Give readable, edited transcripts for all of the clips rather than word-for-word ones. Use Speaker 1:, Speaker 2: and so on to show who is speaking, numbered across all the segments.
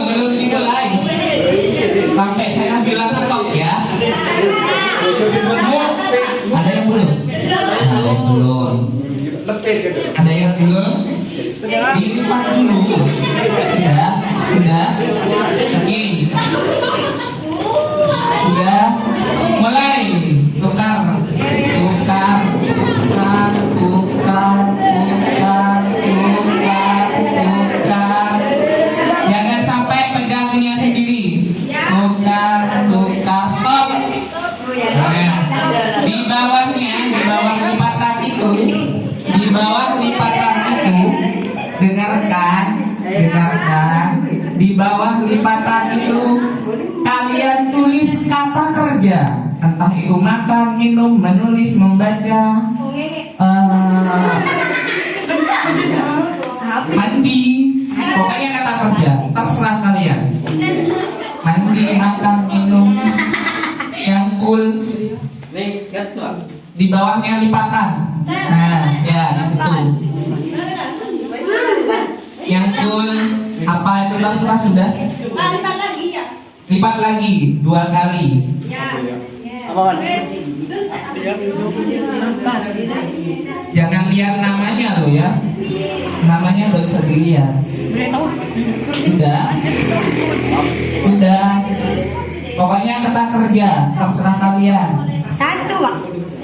Speaker 1: belum dimulai. Sampai saya bilang stop ya. Ada yang belum? Ada yang belum? Ada yang belum? Dilipat dulu. Sudah. Oke. Sudah. Mulai. Tukar. Jangan sampai pegang punya sendiri. Tukar, stop. Nah, di bawah lipatan itu, dengarkan. Di bawah lipatan itu, kalian tulis kata kerja. Entah itu makan, minum, menulis, membaca, mandi, pokoknya kata kerja. Terserah kalian. Mandi, makan, minum, yang cool. Di bawahnya lipatan. Nah, ya di situ. Yang cool apa itu terserah sudah.
Speaker 2: Lipat lagi ya.
Speaker 1: Lipat lagi 2 kali. Jangan lihat namanya loh ya. Namanya nggak usah dilihat. Udah. Pokoknya kata kerja terserah kalian.
Speaker 2: 1 Pak.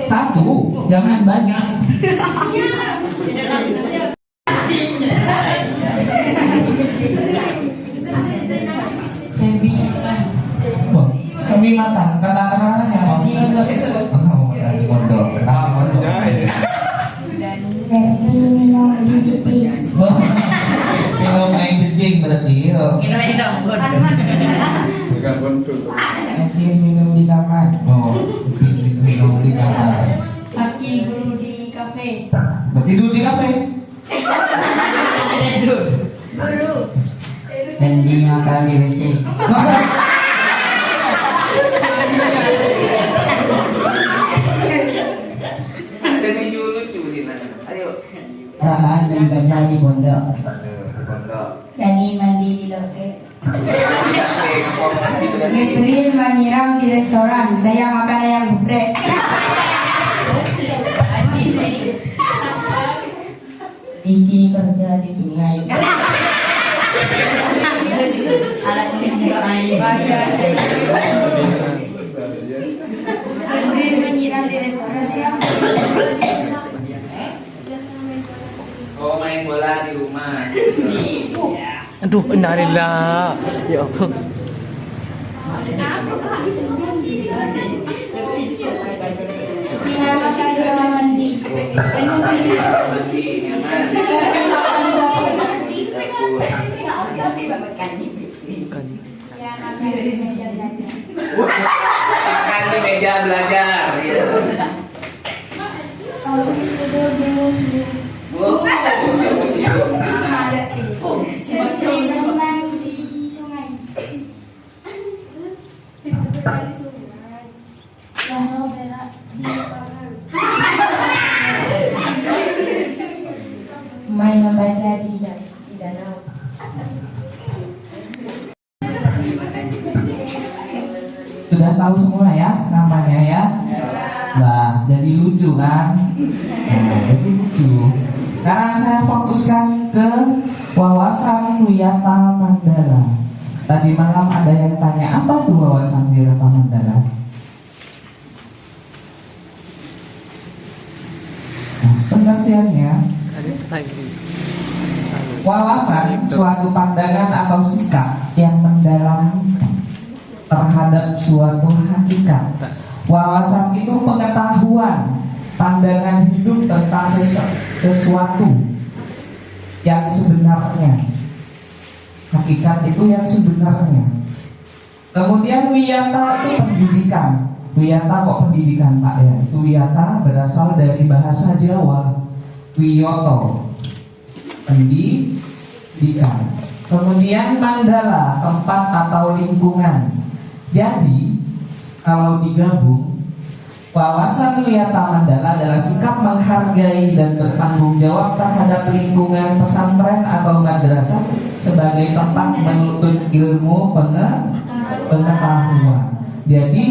Speaker 1: 1, jangan banyak. Kami makan kata-katanya di mondok.
Speaker 2: Minum di jepit.
Speaker 1: Minum air jeding berarti. Kasih minum di kamar. Minum di kamar.
Speaker 2: Laki guru di kafe.
Speaker 1: Tidur di kafe.
Speaker 2: Guru.
Speaker 3: Dan dia makan di WC. Dan baca di pondok.
Speaker 2: Jadi mandi di loket. Gabriel menyiram di restoran. Saya makan ayam geprek.
Speaker 3: Diki kerja di sungai.
Speaker 2: Gabriel menyiram di restoran.
Speaker 1: Oh, main bola di rumah.
Speaker 4: Aduh, innalillah. Ya Allah.
Speaker 2: Makan di kamar mandi.
Speaker 1: Mandi, nyaman. Makan di meja belajar. Ya.
Speaker 2: Kalau tidur di museum.
Speaker 1: Museum.
Speaker 2: Renungan di sungai. Lahro berak di lapangan. Main membaca di danau.
Speaker 1: Sudah tahu semua ya namanya ya? Nah, jadi lucu kan? Nah, jadi lucu. Sekarang saya fokuskan ke wawasan Wiyata Mandala. Tadi malam ada yang tanya apa tuh wawasan Wiyata Mandala? Nah, pengertiannya, wawasan suatu pandangan atau sikap yang mendalam terhadap suatu hakikat. Wawasan itu pengetahuan, pandangan hidup tentang sesuatu yang sebenarnya. Hakikat itu yang sebenarnya. Kemudian wiyata itu pendidikan. Wiyata kok pendidikan Pak ya? Itu wiyata berasal dari bahasa Jawa. Wiyoto, pendidikan. Kemudian mandala, tempat atau lingkungan. Jadi kalau digabung, Wawasan wiyata mandala adalah sikap menghargai dan bertanggung jawab terhadap lingkungan pesantren atau madrasah sebagai tempat menuntut ilmu pengetahuan. Jadi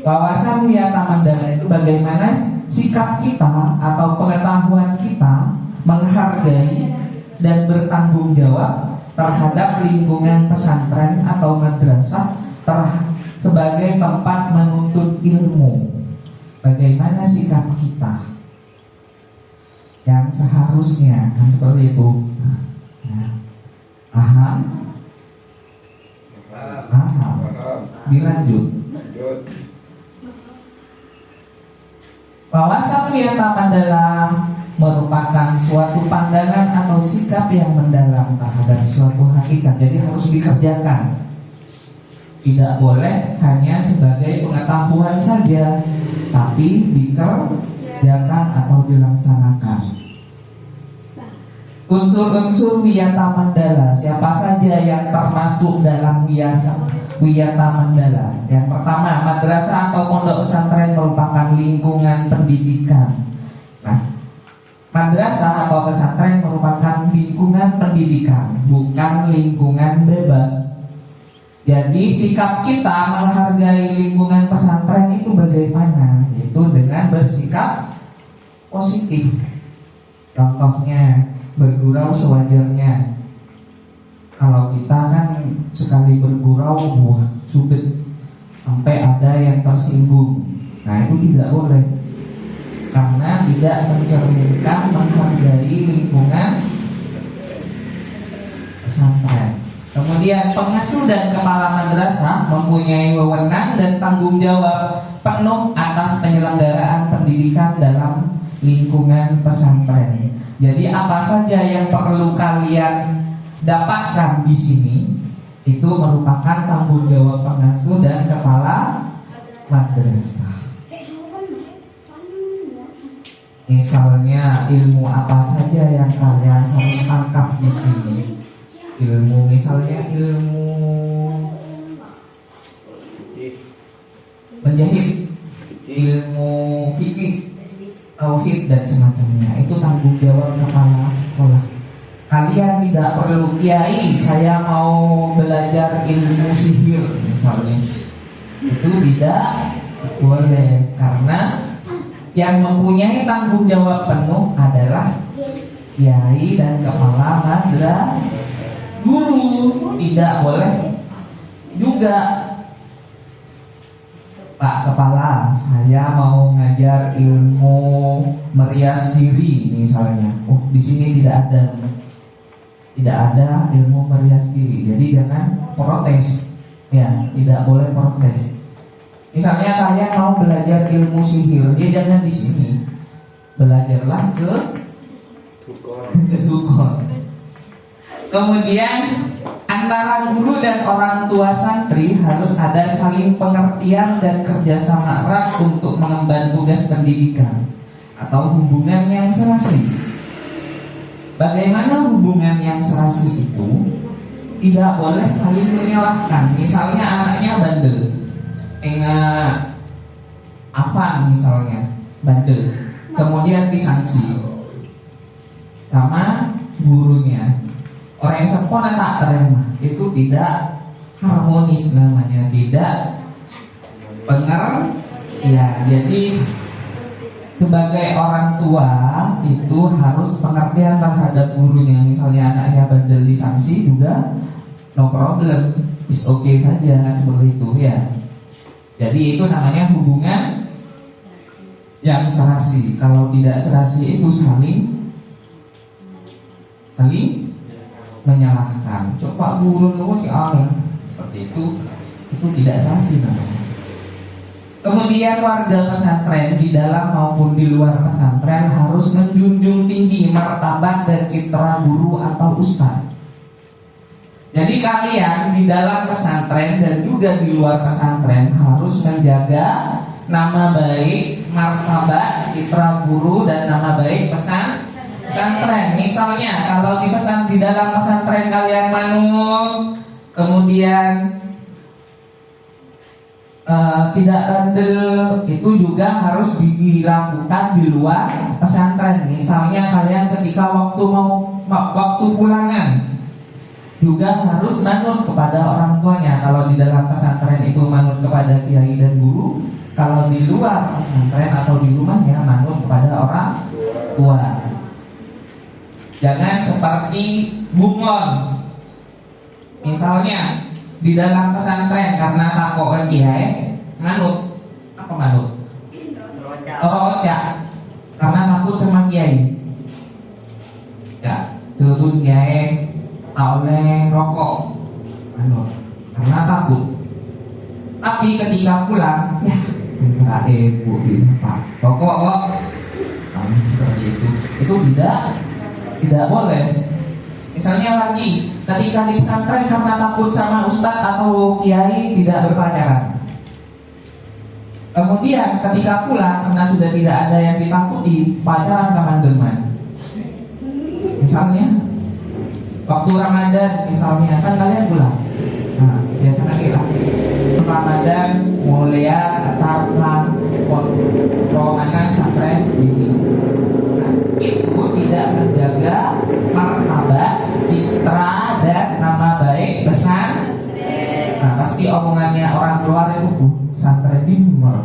Speaker 1: wawasan wiyata mandala itu bagaimana sikap kita atau pengetahuan kita menghargai dan bertanggung jawab terhadap lingkungan pesantren atau madrasah sebagai tempat menuntut ilmu. Bagaimana sikap kita yang seharusnya kan seperti itu. Nah, paham? Paham. Dilanjut. Wawasan wiyata mandala merupakan suatu pandangan atau sikap yang mendalam terhadap suatu hakikat. Jadi harus dikerjakan. Tidak boleh hanya sebagai pengetahuan saja, tapi dikerjakan atau dilaksanakan. Unsur-unsur wiyata mandala, siapa saja yang termasuk dalam wiyata mandala? Yang pertama, madrasah atau pondok pesantren merupakan lingkungan pendidikan. Nah, madrasah atau pesantren merupakan lingkungan pendidikan, bukan lingkungan bebas. Jadi sikap kita menghargai lingkungan pesantren itu bagaimana? Yaitu dengan bersikap positif. Contohnya bergurau sewajarnya. Kalau kita kan sekali bergurau, wah sudah sampai ada yang tersinggung. Nah itu tidak boleh, karena tidak mencerminkan menghargai lingkungan pesantren. Kemudian pengasuh dan kepala madrasah mempunyai wewenang dan tanggung jawab penuh atas penyelenggaraan pendidikan dalam lingkungan pesantren. Jadi apa saja yang perlu kalian dapatkan di sini itu merupakan tanggung jawab pengasuh dan kepala madrasah. Misalnya ilmu apa saja yang kalian harus tangkap di sini. Ilmu misalnya ilmu menjahit, ilmu fikih, tauhid dan semacamnya. Itu tanggung jawab kepala sekolah. Kalian tidak perlu, kiai saya mau belajar ilmu sihir misalnya. Itu tidak boleh, karena yang mempunyai tanggung jawab penuh adalah kiai dan kepala madrasah. Guru tidak boleh juga, Pak Kepala saya mau ngajar ilmu merias diri misalnya. Oh di sini tidak ada ilmu merias diri. Jadi jangan protes, ya tidak boleh protes. Misalnya kalian mau belajar ilmu sihir, ya jangan di sini. Belajarlah ke Dukon. Kemudian antara guru dan orang tua santri harus ada saling pengertian dan kerjasama erat untuk mengemban tugas pendidikan atau hubungan yang serasi. Bagaimana hubungan yang serasi itu? Tidak boleh saling menyalahkan. Misalnya anaknya bandel, Afan misalnya bandel, kemudian disanksi sama gurunya. Orang yang sempurna tak terima, itu tidak harmonis namanya, tidak pengertian. Jadi sebagai orang tua itu harus pengertian terhadap gurunya. Misalnya anaknya bandel disanksi juga no problem, is okay saja kan, seperti itu ya. Jadi itu namanya hubungan yang serasi. Kalau tidak serasi itu saling menyalahkan. Coba guru seperti itu tidak serasi namanya. Kemudian warga pesantren di dalam maupun di luar pesantren harus menjunjung tinggi martabat dan citra guru atau ustaz. Jadi kalian di dalam pesantren dan juga di luar pesantren harus menjaga nama baik, martabat, citra guru dan nama baik pesantren. Misalnya kalau di dalam pesantren kalian manut, kemudian tidak bandel itu juga harus dilakukan di luar pesantren. Misalnya kalian ketika waktu pulangan juga harus manut kepada orang tuanya. Kalau di dalam pesantren itu manut kepada kiai dan guru, kalau di luar pesantren atau di rumahnya manut kepada orang tua. Jangan seperti bunglon. Misalnya di dalam pesantren karena takut ke kiai, manut. Apa manut? Roca. Karena takut sama kiai. Ya, turun kiai oleh rokok, manut. Karena takut. Tapi ketika pulang, ya enggak ibu pak rokok kok. Seperti itu tidak boleh. Misalnya lagi ketika di pesantren karena takut sama ustadz atau kiai tidak berpacaran. Kemudian ketika pulang karena sudah tidak ada yang ditakuti, pacaran teman-teman. Misalnya waktu Ramadan misalnya kan kalian pulang. Nah, biasa nanti lah Ramadan mulia tarkan mana pesantren ini. Nah, itu tidak menjaga martabat, citra dan nama baik pesan. Nah, pasti omongannya orang luar itu pesantren dimmer.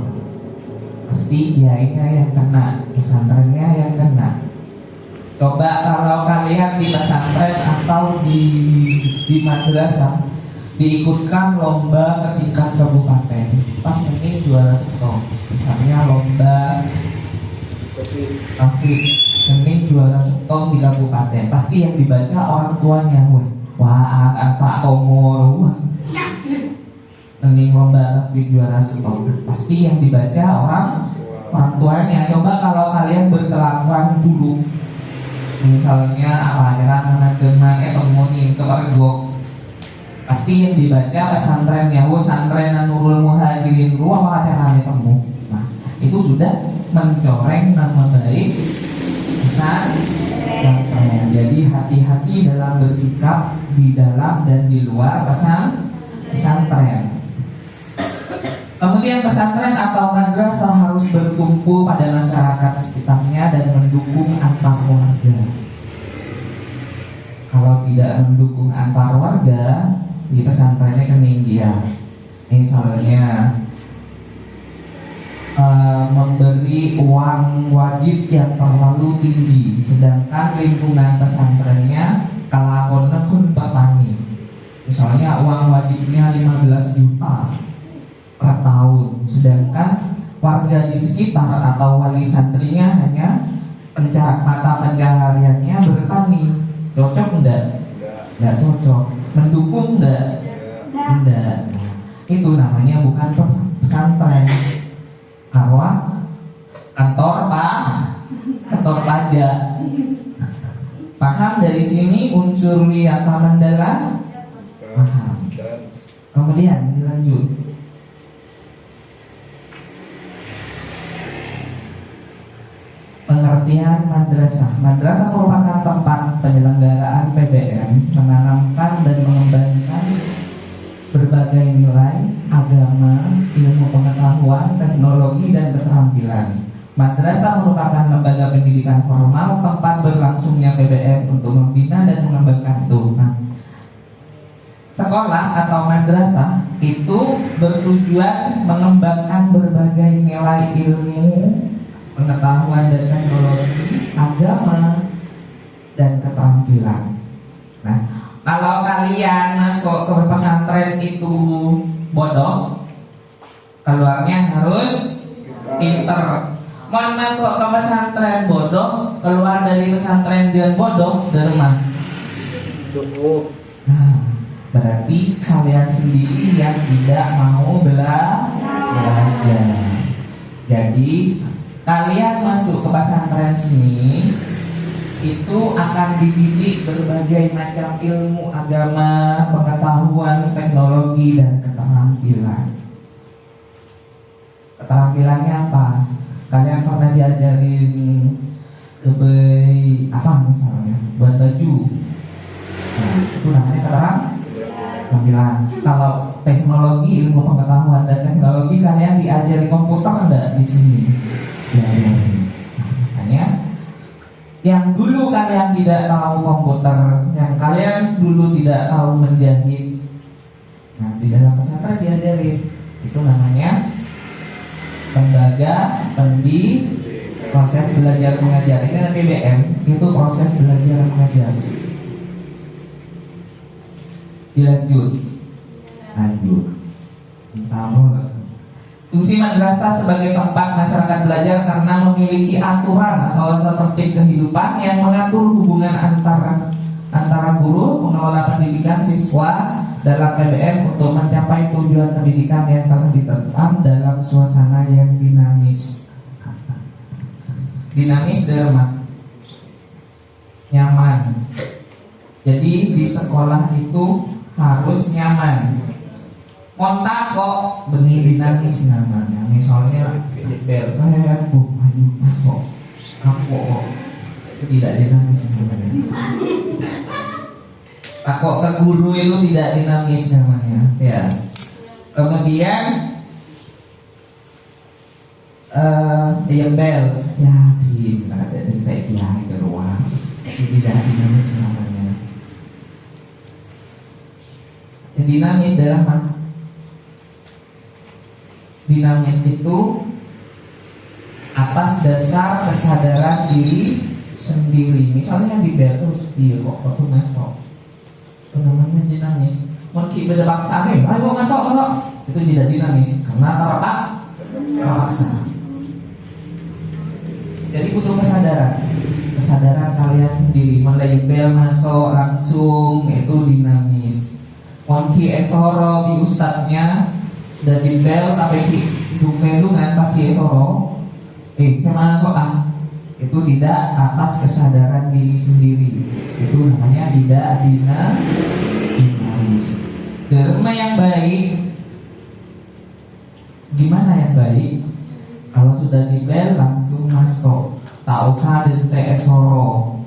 Speaker 1: Pasti kiainya yang kena, pesantrennya yang kena. Coba kalau kalian di pesantren atau di madrasah diikutkan lomba ketika kabupaten, pas ini juara satu. Misalnya lomba ini juara setong di kabupaten, pasti yang dibaca orang tuanya. Wah, apa umur? Ini lomba tapi juara setong, pasti yang dibaca orang tuanya. Coba kalau kalian berkelakuan buruk, misalnya pelajaran teman temuni kepergok, pasti yang dibaca pesantrennya. Pesantren Nurul Muhajirin apa acaranya temu. Nah, itu sudah mencoreng nama baik pesantren. Jadi hati-hati dalam bersikap di dalam dan di luar pesantren. Kemudian pesantren atau madrasah harus bertumpu pada masyarakat sekitarnya dan mendukung antar warga. Kalau tidak mendukung antar warga, di pesantrennya ketinggian. Misalnya memberi uang wajib yang terlalu tinggi, sedangkan lingkungan pesantrennya kalakonnya pun petani. Misalnya uang wajibnya 15 juta per tahun, sedangkan warga di sekitar atau wali santrinya hanya mata pencahariannya bertani. Cocok enggak? Enggak cocok. Mendukung enggak? Enggak. Nah, itu namanya bukan pesantren. Kantor pajak. Paham dari sini unsur wiyata mandala? Paham. Kemudian dilanjut. Pengertian madrasah. Madrasah merupakan tempat penyelenggaraan PBM, menanamkan dan mengembangkan berbagai nilai agama, ilmu pengetahuan, teknologi, dan keterampilan. Madrasah merupakan lembaga pendidikan formal, tempat berlangsungnya PBM untuk membina dan mengembangkan itu. Nah, sekolah atau madrasah itu bertujuan mengembangkan berbagai nilai ilmu, pengetahuan dan teknologi, agama, dan keterampilan. Nah, kalau kalian masuk ke pesantren itu bodoh, keluarnya harus pinter. Mau masuk ke pesantren bodoh, keluar dari pesantren dan bodoh, dari mana? Nah, berarti kalian sendiri yang tidak mau belajar. Jadi kalian masuk ke pesantren sini itu akan dididik berbagai macam ilmu agama, pengetahuan, teknologi, dan keterampilan. Keterampilannya apa? Kalian pernah diajarin lebih apa misalnya buat baju? Nah, itu namanya keterampilan. Kalau teknologi, ilmu pengetahuan dan teknologi, kalian diajari komputer enggak di sini? Diajari. Makanya yang dulu kalian tidak tahu komputer, yang kalian dulu tidak tahu menjahit, nah di dalam pesantren diajari. Itu namanya lembaga proses belajar mengajar. Ini PBM, itu proses belajar mengajar. Lanjut. Fungsi madrasah sebagai tempat masyarakat belajar karena memiliki aturan atau tata tertib kehidupan yang mengatur hubungan antara guru, pengelola pendidikan, siswa dalam PBM untuk mencapai tujuan pendidikan yang telah ditetapkan dalam suasana yang dinamis. Dinamis dalam nyaman. Jadi di sekolah itu harus nyaman. Montak kok benih dinamis namanya. Misalnya bel kayak maju masuk aku kok itu tidak dinamis namanya. Takut ke guru itu tidak dinamis namanya. Ya. Kemudian bel ya di ada kayak kiai keluar itu tidak dinamis namanya. Yang dinamis dalam apa? Dinamis itu atas dasar kesadaran diri sendiri. Misalnya di bel terus dia kok tuh masuk, itu namanya dinamis. Mungkin beda bangsa nih, ayo masuk, itu tidak dinamis karena terpaksa. Jadi butuh kesadaran kalian sendiri. Mulai bel masuk langsung itu dinamis. Mungkin esoro di ustadznya sudah di bel tapi di dung-dungan pasti esoro saya masuk itu tidak atas kesadaran diri sendiri, itu namanya tidak dinamis. Derma yang baik, gimana yang baik? Kalau sudah di bel langsung masuk, tak usah dente esoro,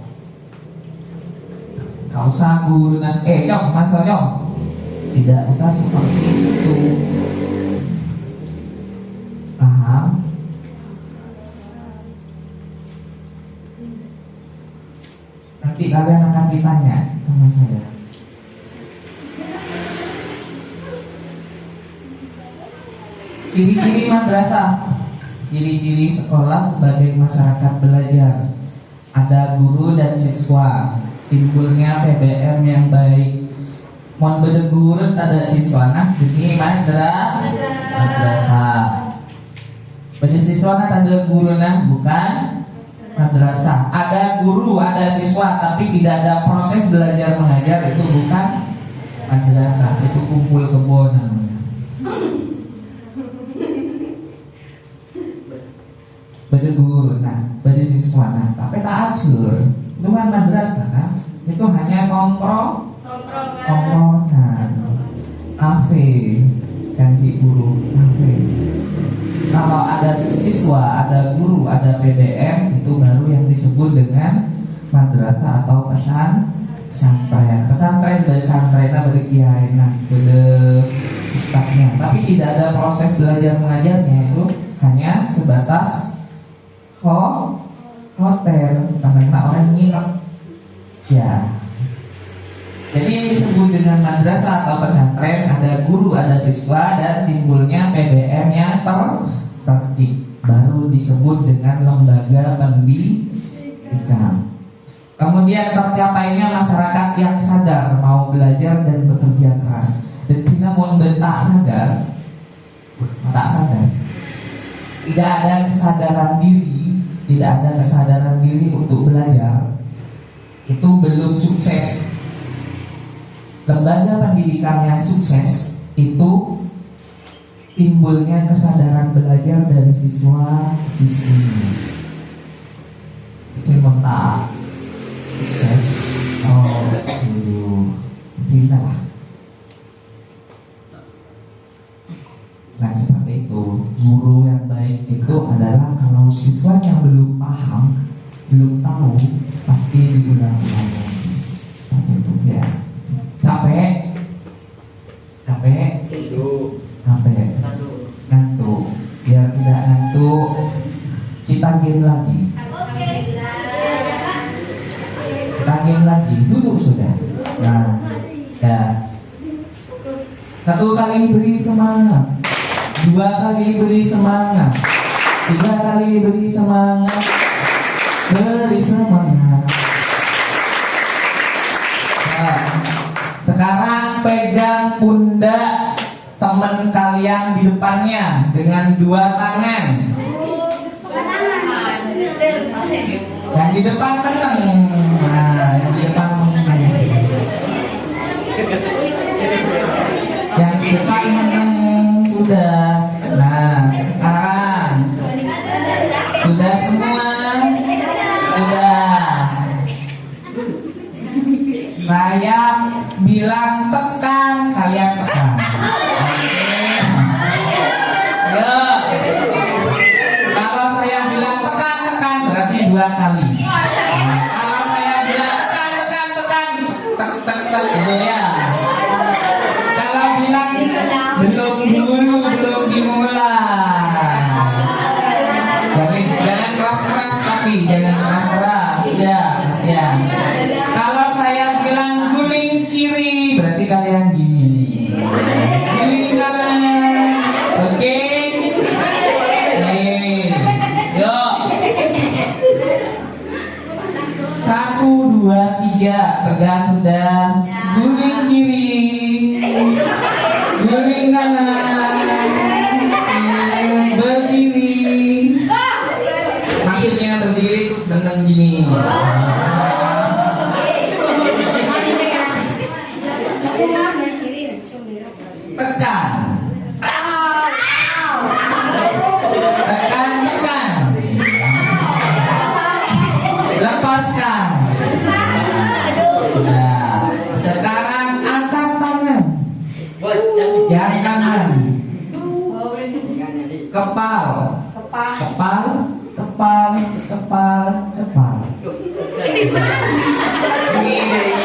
Speaker 1: tak usah guru jom masuk jom, tidak usah seperti itu. Paham? Nanti kalian akan ditanya sama saya. Ciri-ciri madrasah, ciri-ciri sekolah sebagai masyarakat belajar. Ada guru dan siswa, timbulnya PBM yang baik. Mohon bedegurun ada siswa, nah ini madrasah. Pada siswa ada guru bukan madrasah. Ada guru, ada siswa, tapi tidak ada proses belajar mengajar, itu bukan madrasah, itu kumpul kebo namanya. Pada guru, pada siswa, tapi tak acur, itu kan madrasah kan? Itu hanya tongkrongan, kafe, ganti guru, kafe. Kalau ada siswa, ada guru, ada PBM, itu baru yang disebut dengan madrasah atau pesantren. Pesantren dari santrennya berkiai, pada ustadznya. Tapi tidak ada proses belajar mengajarnya, itu hanya sebatas hotel, karena orang nginep. Ya. Jadi yang disebut dengan madrasah atau pesantren, ada guru, ada siswa, dan timbulnya PBM yang tertib, baru disebut dengan lembaga pendidikan. Kemudian tercapainya masyarakat yang sadar mau belajar dan bekerja keras. Dan kita mau tak sadar, tidak ada kesadaran diri untuk belajar, itu belum sukses. Lembaga pendidikan yang sukses itu timbulnya kesadaran belajar dari siswa-siswinya. Itu mentak sukses. Kita lah. Nah seperti itu. Guru yang baik itu adalah kalau siswa yang belum paham, belum tahu, pasti digunakan. Seperti itu ya. Capek game lagi. Kita game lagi. Duduk sudah. Nah, ya. Satu kali beri semangat, dua kali beri semangat, tiga kali beri semangat, beri semangat. Nah, sekarang pegang pundak teman kalian di depannya dengan dua tangan. Yang di depan tenang. Nah, yang di depan tenang. Yang di depan menang sudah. Nah, sekarang sudah semua. Sudah. Saya bilang tekan, kalian tekan. Oke. Yo. Kalau saya bilang tekan berarti dua kali. Nah, kalau saya bilang tekan, tek gitu ya. Kalau bilang belum dimulai. Jadi jangan keras tapi jangan keras. Ya. Kalau saya bilang guling kiri berarti kalian gini. Guling kanan. Oke. Nih. Yuk. 1, 2, 3 pegang sudah. Guling kiri. Guling kanan. Berdiri. Maksudnya berdiri dengan gini. Tekan. Lepaskan. Nah, sekarang angkat tangan. Yang kanan. Kepal.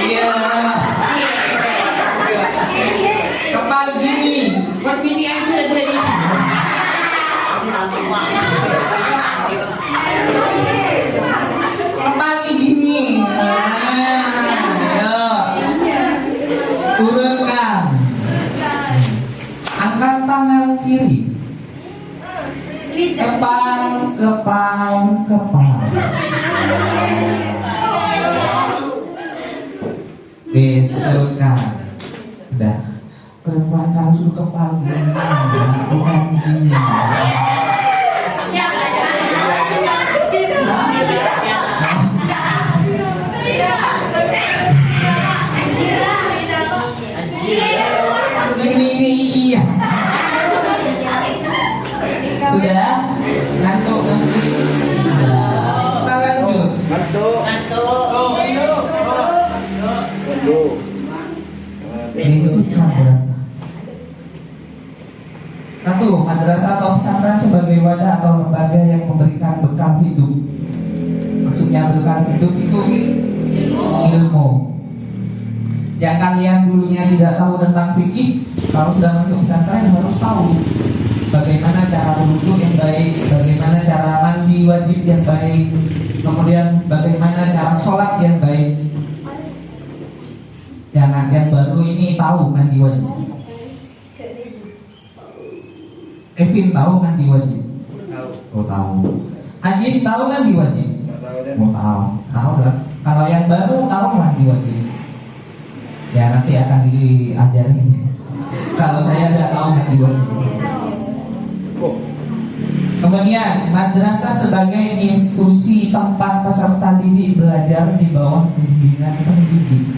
Speaker 1: Iya. Kepal gini. Berdiri aja jadi. Kepal gini. Ayo. Turunkan. Angkat tangan kiri. Kepal. Turunkan. Udah. Perempuan kalau suruh kepal gini, bukan gini. Iya. Sudah? Ngantuk masih? Kita lanjut. Prinsip madrasah. 1. Madrasah atau pesantren sebagai wadah atau lembaga yang memberikan bekal hidup. Maksudnya bekal hidup itu ilmu. Yang kalian dulunya tidak tahu tentang fikih, kalau sudah masuk pesantren harus tahu bagaimana cara berwudu yang baik, bagaimana cara mandi wajib yang baik, kemudian bagaimana cara sholat yang baik. Yang baru ini tahu mandi wajib. Kevin tahu mandi wajib? Oh tahu. Ajis tahu mandi wajib? Oh tahu lah. Kalau yang baru tahu mandi wajib. Ya nanti akan diajarin. Kalau saya tidak tahu mandi wajib. Kemudian madrasah sebagai institusi tempat peserta didik belajar di bawah bimbingan pendidik.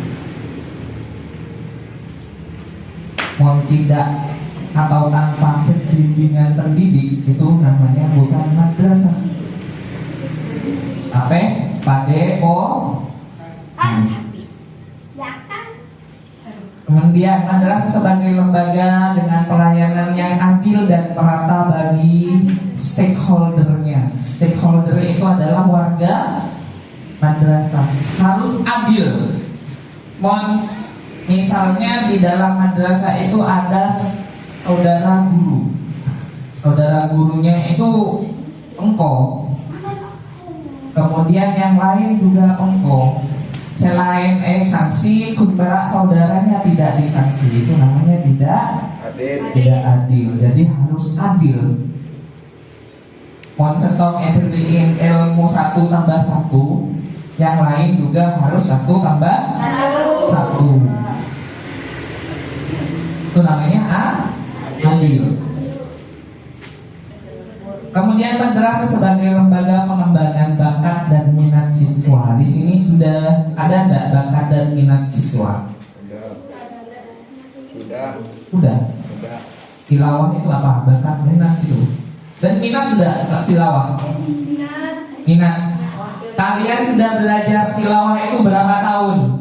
Speaker 1: Mau tidak atau tanpa bimbingan pendidik itu namanya bukan madrasah. Apa? Pade Kemudian madrasah sebagai lembaga dengan pelayanan yang adil dan merata bagi stakeholdernya. Stakeholder itu adalah warga madrasah. Harus adil. Misalnya di dalam madrasah itu ada saudara guru. Saudara gurunya itu engkau. Kemudian yang lain juga engkau. Selain sanksi, kumpara saudaranya tidak disanksi, itu namanya tidak adil. Jadi harus adil. Mon setong beriin ilmu 1 tambah 1, yang lain juga harus 1 tambah 1. Itu namanya adil. Kemudian madrasah sebagai lembaga pengembangan bakat dan minat siswa. Di sini sudah ada enggak bakat dan minat siswa? Sudah. Tilawah itu apa? Bakat, minat itu. Dan minat enggak tilawah? Minat. Kalian sudah belajar tilawah itu berapa tahun?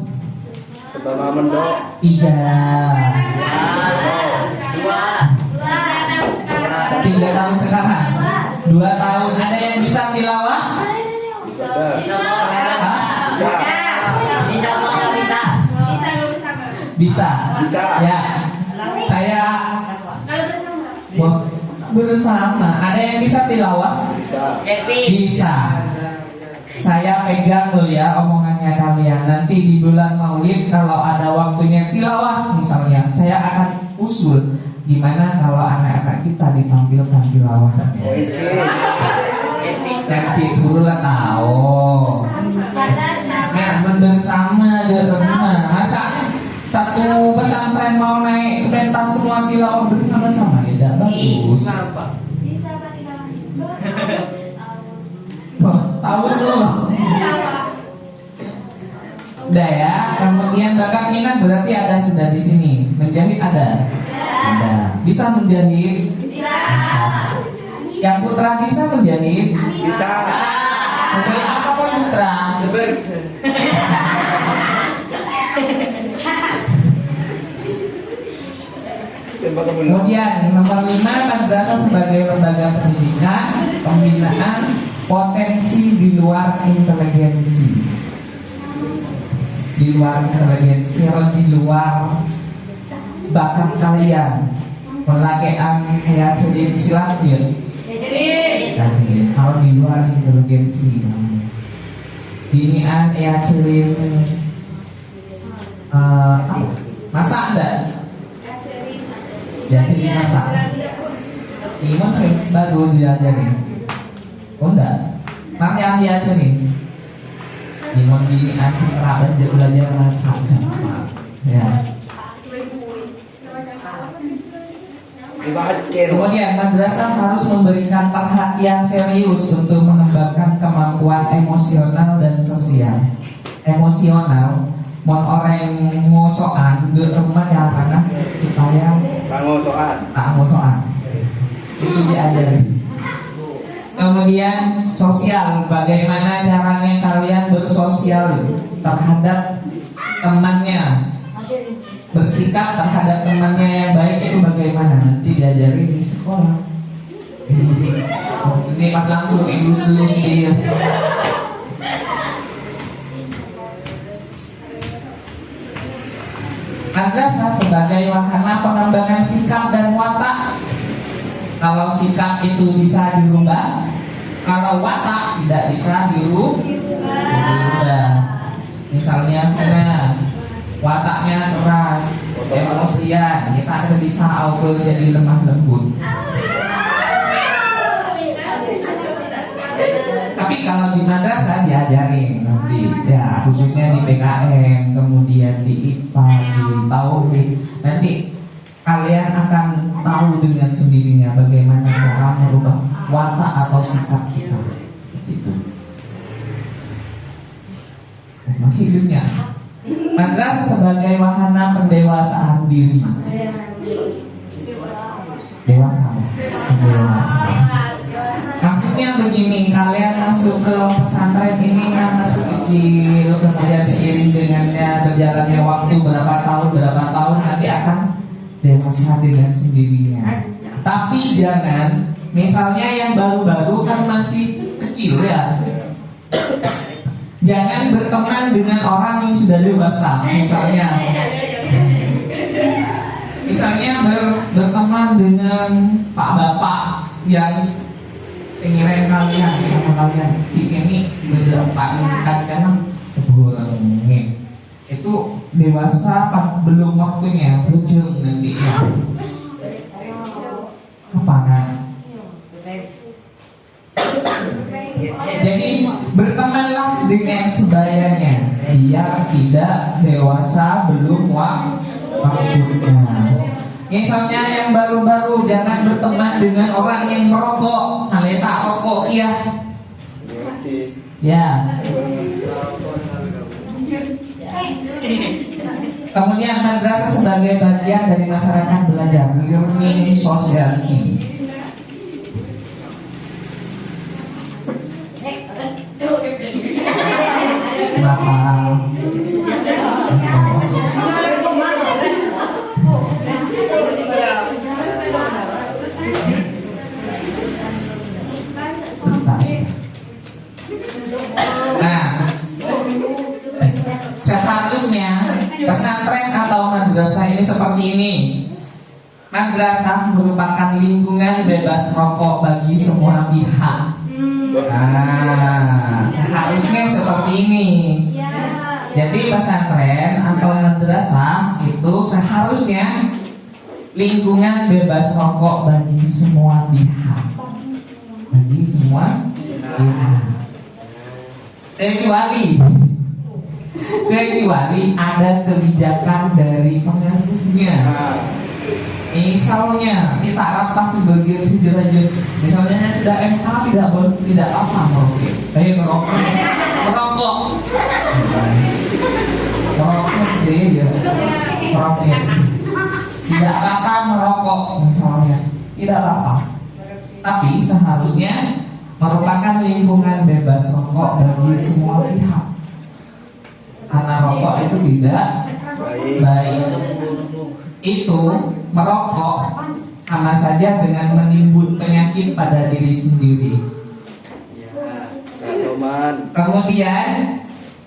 Speaker 5: Pertama mendok
Speaker 1: 3 tahun sekarang. 2 tahun. Ada yang bisa tilawah? Bisa. Ya. Saya bersama. Ada yang bisa tilawah? Bisa. Saya pegang loh ya omongannya kalian. Nanti di bulan Maulid kalau ada waktunya tilawah misalnya, saya akan usul gimana kalau anak-anak kita ditampilkan tilawah. Nanti guru lah tahu. Nah, bersama di rumah. Masa satu pesantren mau naik pentas semua tilawah bersama-sama ya tidak bagus. Tahu belum? Udah ya. Kemudian bakat minat berarti ada sudah di sini. Menjahit ada. Ada. Bisa menjahit? Bisa. Yang putra bisa menjahit?
Speaker 5: bisa.
Speaker 1: Menjahit apa pun putra? Kemudian nomor 5, madrasah sebagai lembaga pendidikan, pembinaan potensi di luar inteligensi. Di luar inteligensi atau di luar bakat kalian. Melakean ya jadi silat ya. Kalau di luar inteligensi namanya. Binian ya celin masak enggak? Jadi masak. Iman sih baru diajarin. Oh enggak? Mana yang diajarin? Iman binian kerabat dia belajar masak sama. Ya. Kemudian madrasah harus memberikan perhatian serius untuk mengembangkan kemampuan emosional dan sosial. Emosional, mon orang ngosokan ke rumah caranya supaya tak ngosokan. Itu diajari. Kemudian sosial, bagaimana caranya kalian bersosial terhadap temannya. Bersikap terhadap temannya yang baik itu bagaimana? Nanti diajari di sekolah. Ini pas langsung elus-elus dia. Madrasah sebagai wahana pengembangan sikap dan watak. Kalau sikap itu bisa dirubah, kalau watak tidak bisa dirubah. Misalnya wataknya keras, emosian, kita akan bisa auto jadi lemah lembut. Tapi kalau di madrasah diajarin nanti, ya khususnya di PKN, kemudian di IPA, di Tauhid, nanti kalian akan tahu dengan sendirinya bagaimana cara merubah watak atau sikap kita. Itu. Hidupnya. Madrasah sebagai wahana pendewasaan diri. Dewasa. Maksudnya begini, kalian masuk ke pesantren ini kan masih kecil, kemudian seiring dengannya berjalannya waktu berapa tahun nanti akan dewasa dengan sendirinya. Tapi jangan, misalnya yang baru-baru kan masih kecil ya. Jangan berteman dengan orang yang sudah dewasa. Misalnya berteman dengan Pak Bapak yang pengiran kalian sama kalian ini beberapa kadang burungnya itu dewasa belum waktunya bujung nantinya apa nah jadi bertemanlah dengan sebayanya biar tidak dewasa belum waktunya. Misalnya yang baru-baru jangan berteman dengan orang yang merokok. Aleta rokok ya. Ya. Kemudian madrasah sebagai bagian dari masyarakat belajar, learning society. Kenapa? Nah, seharusnya pesantren atau madrasah ini seperti ini. Madrasah merupakan lingkungan bebas rokok bagi semua pihak. Nah, seharusnya seperti ini. Jadi pesantren atau madrasah itu seharusnya lingkungan bebas rokok bagi semua pihak. Bagi semua pihak. Kecuali ada kebijakan dari pengasuhnya. Misalnya kita rapat sebagai sederajat, misalnya tidak MA tidak apa merokok, tidak apa merokok misalnya, tidak apa. Tapi seharusnya merupakan lingkungan bebas rokok bagi semua pihak. Karena rokok itu tidak baik. Itu merokok sama saja dengan menimbun penyakit pada diri sendiri. Kemudian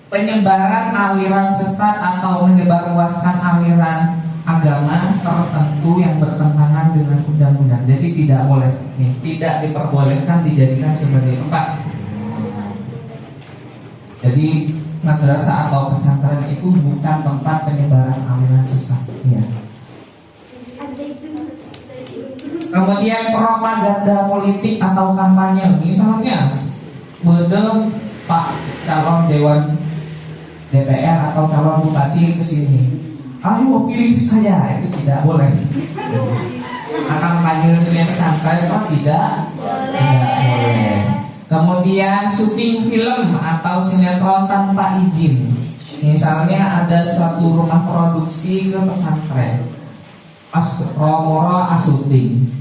Speaker 1: penyebaran aliran sesat atau menyebarluaskan aliran agama tertentu yang bertentangan dengan undang-undang. Jadi tidak boleh, tidak diperbolehkan dijadikan sebagai tempat. Jadi madrasah atau pesantren itu bukan tempat penyebaran aliran sesat. Ya. Kemudian propaganda politik atau kampanye, misalnya bedeng Pak calon dewan DPR atau calon bupati ke sini, ayo pilih saya, itu tidak boleh. Kampanye dengan pesantren tidak boleh. Kemudian syuting film atau sinetron tanpa izin, misalnya ada suatu rumah produksi ke pesantren, pas moro syuting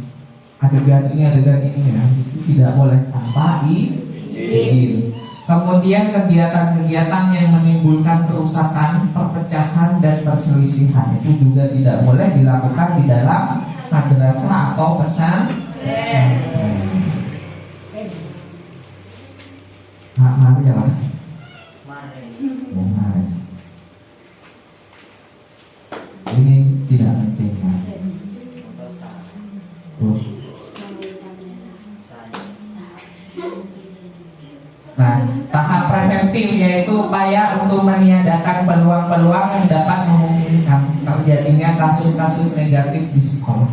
Speaker 1: adegan ini ya, itu tidak boleh tanpa izin. Kemudian kegiatan-kegiatan yang menimbulkan kerusakan, perpecahan dan perselisihan itu juga tidak boleh dilakukan di dalam madrasah atau pesantren. Mari ya lah. Mari. Ini tidak penting kan? Nah, tahap preventif yaitu upaya untuk meniadakan peluang-peluang yang dapat memungkinkan terjadinya kasus-kasus negatif di sekolah.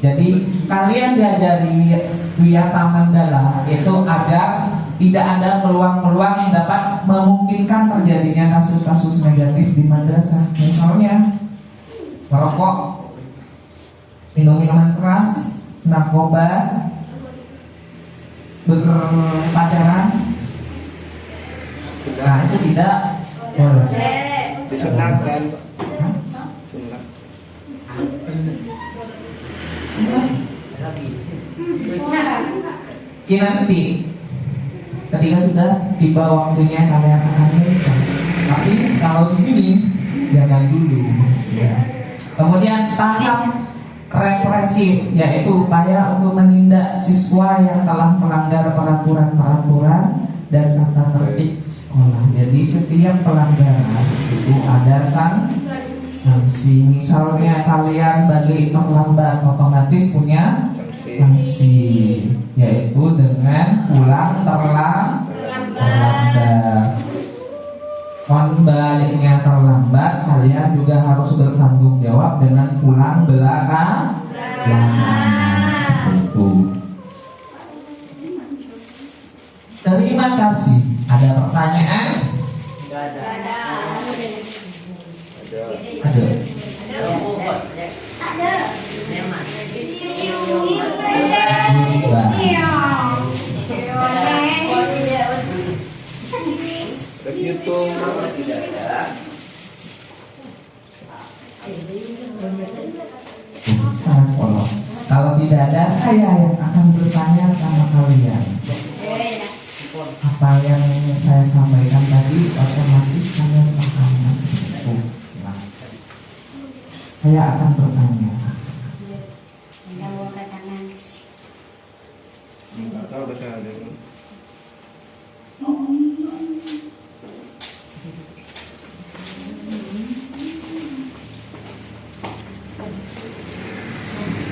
Speaker 1: Jadi kalian diajari Wiyata Mandala itu agar tidak ada peluang-peluang yang dapat memungkinkan terjadinya kasus-kasus negatif di madrasah. Misalnya merokok, minum minuman keras, narkoba, berpacaran. Nah itu tidak boleh.
Speaker 5: Disunahkan.
Speaker 1: Nanti ketika sudah tiba waktunya kalian akan menikah. Tapi kalau di sini jangan dulu. Ya. Kemudian tahap represif yaitu upaya untuk menindak siswa yang telah melanggar peraturan-peraturan dan tata tertib sekolah. Jadi setiap pelanggaran itu ada sanksi. Misalnya kalian balik terlambat, otomatis punya masih, yaitu dengan pulang terlambat. Baliknya terlambat, kalian juga harus bertanggung jawab dengan pulang belakangan. Itu. Terima kasih. Ada pertanyaan? Ada.
Speaker 5: Begitu tidak ada.
Speaker 1: Kalau tidak ada, saya yang akan bertanya sama kalian. Apa yang saya sampaikan tadi otomatis kalian paham. Nah, saya akan bertanya.
Speaker 5: Enggak tahu udah ada.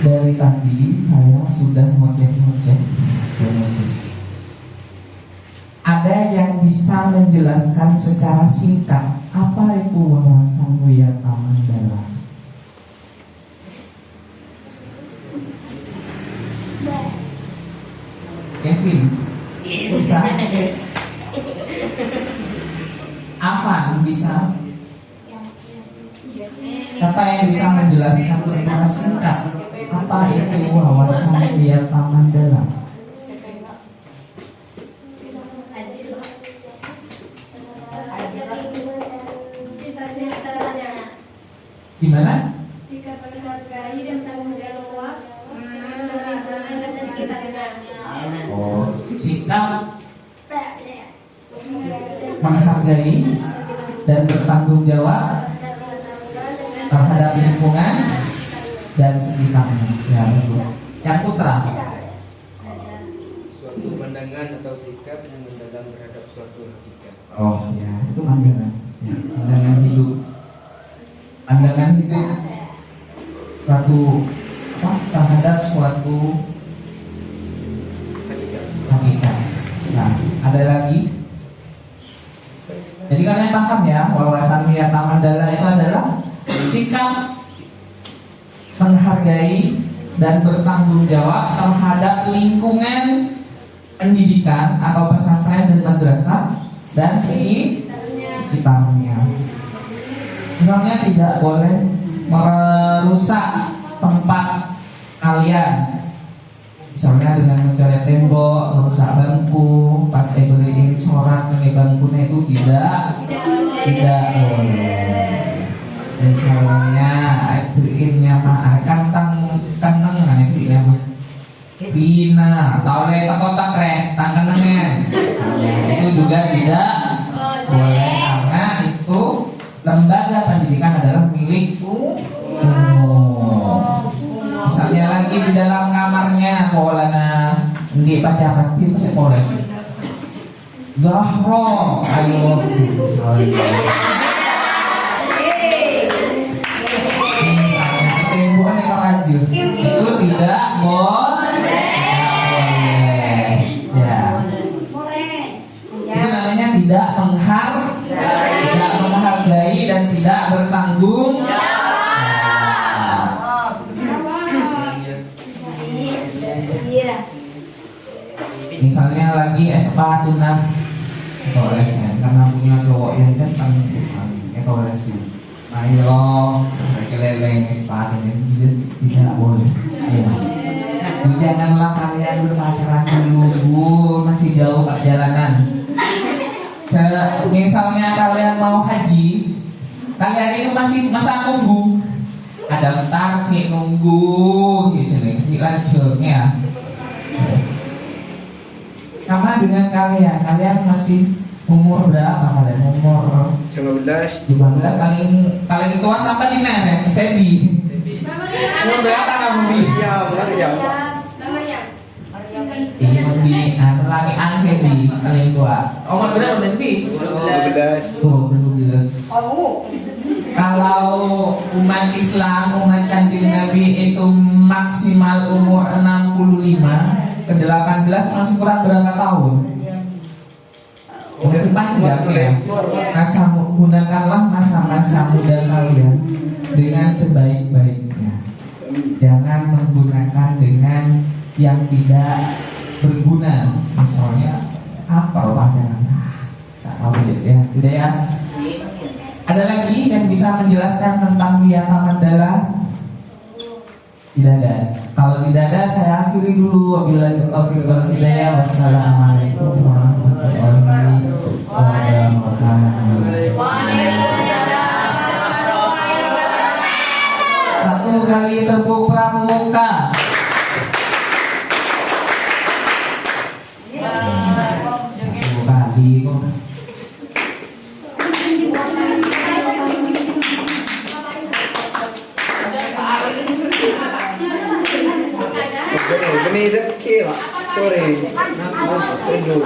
Speaker 1: Dari tadi saya sudah ngoceh-ngoceh. Ada yang bisa menjelaskan secara singkat apa itu wawasan Wiyata Mandala? Kevin, bisa? Apa bisa? Siapa yang bisa menjelaskan secara singkat apa itu wawasan Wiyata Mandala? Gimana?
Speaker 6: Sikap menghargai dan tanggung jawab terhadap dan sekitarnya.
Speaker 1: Oh, sikap menghargai dan bertanggung jawab terhadap lingkungan dan sekitarnya. Ya, bagus. Yang putra.
Speaker 5: Suatu pandangan atau sikap yang mendalam terhadap suatu hakikat.
Speaker 1: Oh, ya, itu pandangan. Ya, pandangan hidup. Pandangan hidup suatu terhadap suatu hakikat. Nah, ada lagi. Jadi kalian paham ya, wawasan Wiyata Mandala itu adalah sikap menghargai dan bertanggung jawab terhadap lingkungan pendidikan atau pesantren dan madrasah dan sekitarnya. Misalnya tidak boleh merusak tempat kalian, misalnya dengan mencoret tembok, merusak bangku, pas beriin sholat di bangkunya itu tidak boleh. Misalnya beriinnya Pak kantang beriinnya Vina, tole kotak keren, tangannya itu juga tidak boleh karena itu lembaga pendidikan adalah milik umum. Misalnya lagi di dalam kamarnya polana di pacaran kita masih boleh. Zahro, ayo. Misalnya tembok ini keraju itu tidak boleh. Ya. Itu namanya tidak menghargai dan tidak bertanggung jawab. Misalnya lagi sepatu nah lesen karena punya cowok yang ganteng misalnya lesen. Ayo, saya keleleng sepatu ini tidak boleh. Ya. Janganlah kalian berpacaran dulu, masih jauh perjalanan. Misalnya kalian mau haji, kalian itu masih masa nunggu. Ada bentar nunggu di sini, lanjutnya. Sama dengan kalian masih umur berapa kalian? Umur
Speaker 5: 19.
Speaker 1: Di mana paling tua siapa di mana? Febi. Umur berapa kamu Bi?
Speaker 5: Ya, Maryam.
Speaker 1: Iya Bi, laki Febi paling tua. Umur berapa Bi?
Speaker 5: 12.
Speaker 1: 12. Kalau umat Islam, umat Kanjeng Nabi itu maksimal umur 65 ke 18 masih kurang berapa tahun? Masih panjang ya. Gunakanlah masa-masa muda kalian dengan sebaik-baiknya. Jangan menggunakan dengan yang tidak berguna. Misalnya apa pacaran? Tak tahu ya, tidak ya. Ada lagi yang bisa menjelaskan tentang wiyata mandala? Tidak ada. Kalau tidak ada, saya akhiri dulu. Wabillahi taufiq wal hidayah. Wassalamualaikum warahmatullahi wabarakatuh. Satu kali tepuk pramuka. Satu kali kok.
Speaker 5: Benih dek Pak. Sore. Tunggu.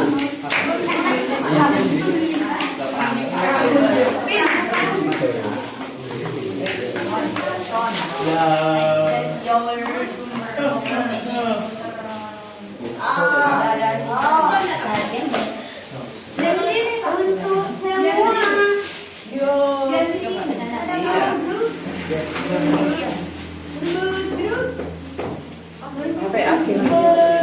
Speaker 6: Dan ini untuk semua. Dan ini grup.
Speaker 5: Sampai akhir.